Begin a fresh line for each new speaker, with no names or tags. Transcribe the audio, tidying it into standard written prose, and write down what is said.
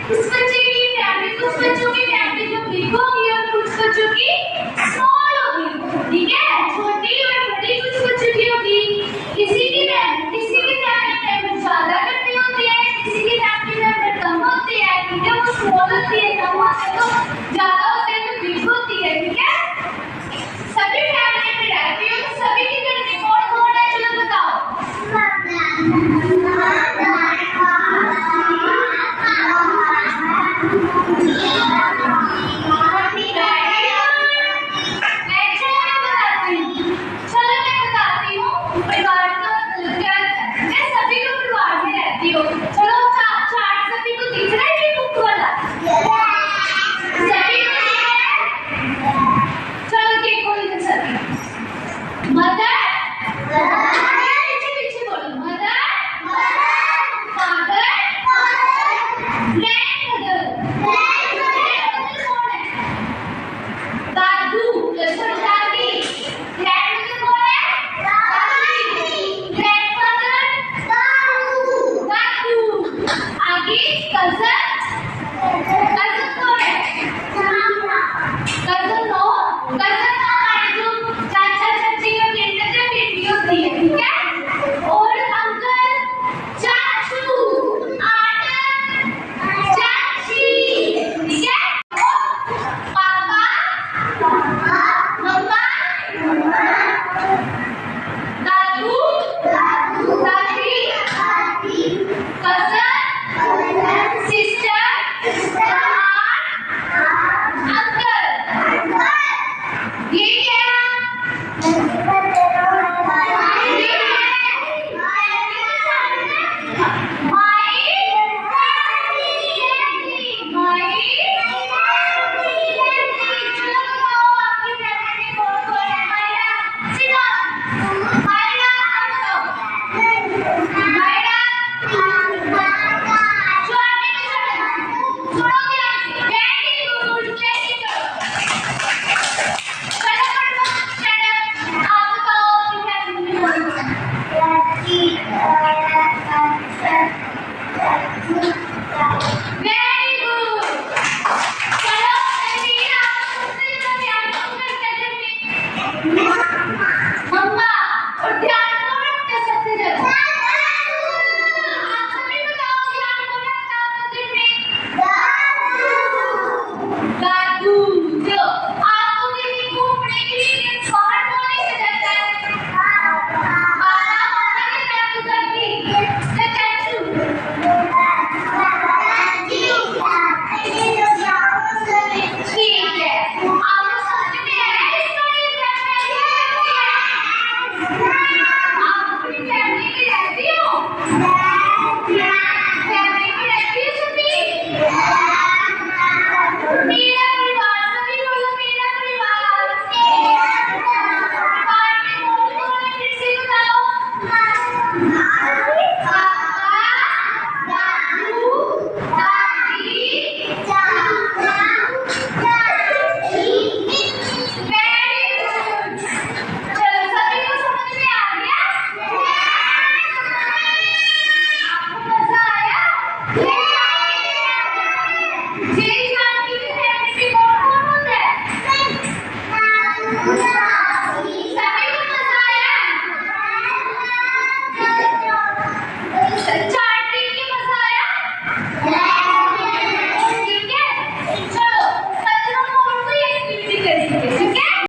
कुछ बच्चे की फैमिली, कुछ बच्चों की फैमिली जो बिग होगी और कुछ बच्चों की स्मॉल होगी, ठीक है, छोटी और बड़ी कुछ बच्चों की होगी। किसी की फैमिली मेंबर ज्यादा करते होते हैं, किसी की फैमिली मेंबर कम होते हैं, ठीक है, वो स्मॉल होती है, कम होते हैं तो ज्यादा होते हैं तो बिग होती है, ठीक है। सभी फैमिली में रहती हो तो सभी की करते कौन कौन है, चलो बताओ। cousin